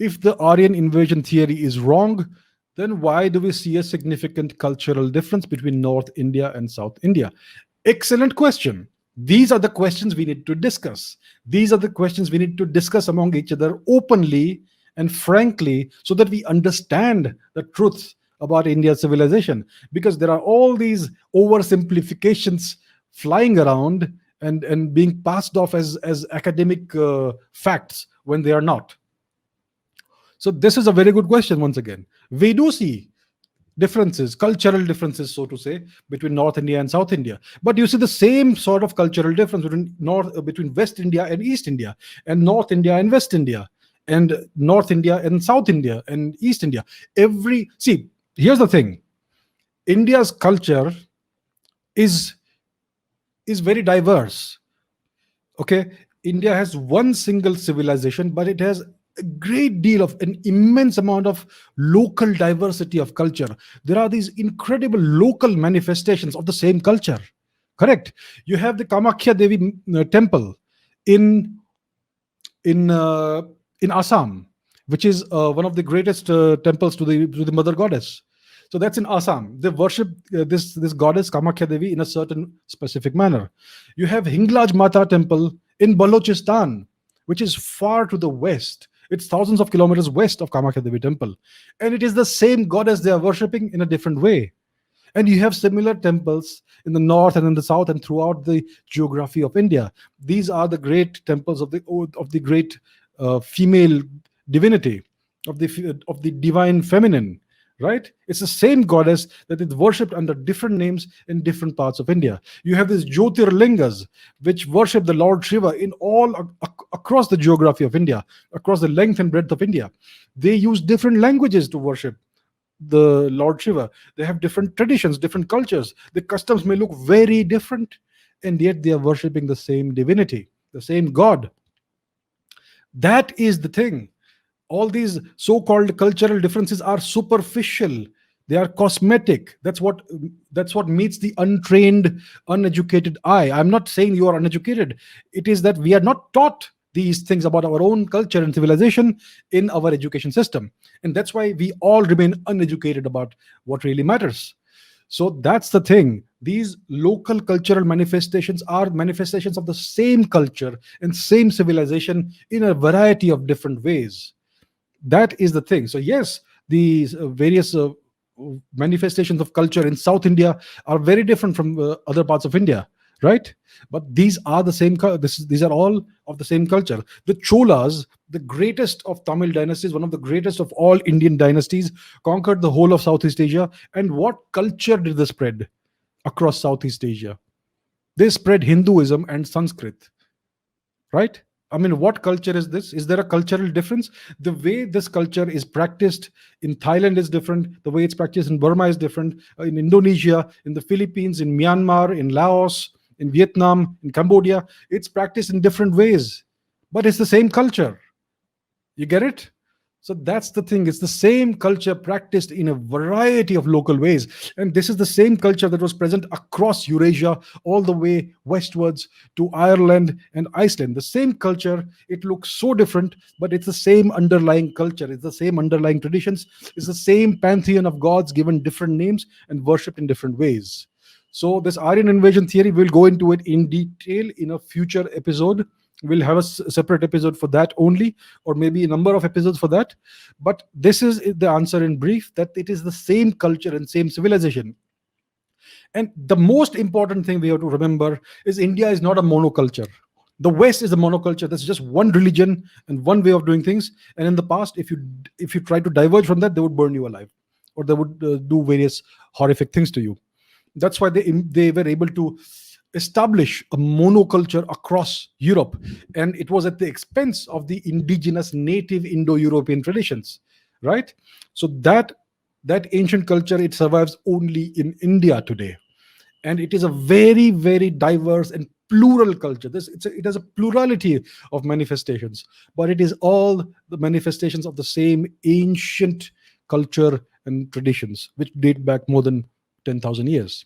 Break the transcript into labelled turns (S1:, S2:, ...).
S1: If the Aryan invasion theory is wrong, then why do we see a significant cultural difference between North India and South India? Excellent question. These are the questions we need to discuss. These are the questions we need to discuss among each other openly and frankly so that we understand the truth about India's civilization. Because there are all these oversimplifications flying around and being passed off as academic facts when they are not. So this is a very good question once again. We do see differences, cultural differences, so to say, between North India and South India. But you see the same sort of cultural difference between West India and East India, and North India and West India, and North India and South India and East India. Here's the thing: India's culture is very diverse. Okay, India has one single civilization, but it has a great deal of an immense amount of local diversity of culture. There are these incredible local manifestations of the same culture. Correct. You have the Kamakhya Devi temple in in Assam, which is one of the greatest temples to the mother goddess. So that's in Assam. They worship this goddess Kamakhya Devi in a certain specific manner. You have Hinglaj Mata temple in Balochistan, which is far to the west. It's thousands of kilometers west of Kamakhya Devi temple, and it is the same goddess they are worshipping in a different way. And you have similar temples in the north and in the south and throughout the geography of India. These are the great temples of the great female divinity, of the divine feminine. Right? It's the same goddess that is worshipped under different names in different parts of India. You have these Jyotirlingas, which worship the Lord Shiva in all across the geography of India, across the length and breadth of India. They use different languages to worship the Lord Shiva. They have different traditions, different cultures. The customs may look very different, and yet they are worshipping the same divinity, the same God. That is the thing. All these so-called cultural differences are superficial. They are cosmetic. That's what meets the untrained, uneducated eye. I'm not saying you are uneducated. It is that we are not taught these things about our own culture and civilization in our education system, and that's why we all remain uneducated about what really matters. So that's the thing. These local cultural manifestations are manifestations of the same culture and same civilization in a variety of different ways. That is the thing. So yes, these various manifestations of culture in South India are very different from other parts of India, right? But these are the same. These are all of the same culture. The Cholas, the greatest of Tamil dynasties, one of the greatest of all Indian dynasties, conquered the whole of Southeast Asia. And what culture did they spread across Southeast Asia? They spread Hinduism and Sanskrit, right? I mean, what culture is this? Is there a cultural difference? The way this culture is practiced in Thailand is different. The way it's practiced in Burma is different. In Indonesia, in the Philippines, in Myanmar, in Laos, in Vietnam, in Cambodia, it's practiced in different ways. But it's the same culture. You get it? So that's the thing. It's the same culture practiced in a variety of local ways. And this is the same culture that was present across Eurasia, all the way westwards to Ireland and Iceland. The same culture. It looks so different, but it's the same underlying culture. It's the same underlying traditions. It's the same pantheon of gods given different names and worshipped in different ways. So this Aryan invasion theory, we'll go into it in detail in a future episode. We'll have a separate episode for that only, or maybe a number of episodes for that. But this is the answer in brief, that it is the same culture and same civilization. And the most important thing we have to remember is India is not a monoculture. The West is a monoculture. That's just one religion and one way of doing things. And in the past, if you try to diverge from that, they would burn you alive, or they would do various horrific things to you. That's why they were able to establish a monoculture across Europe, and it was at the expense of the indigenous native Indo-European traditions, right? So that ancient culture, it survives only in India today, and it is a very, very diverse and plural culture. It has a plurality of manifestations, but it is all the manifestations of the same ancient culture and traditions, which date back more than 10,000 years.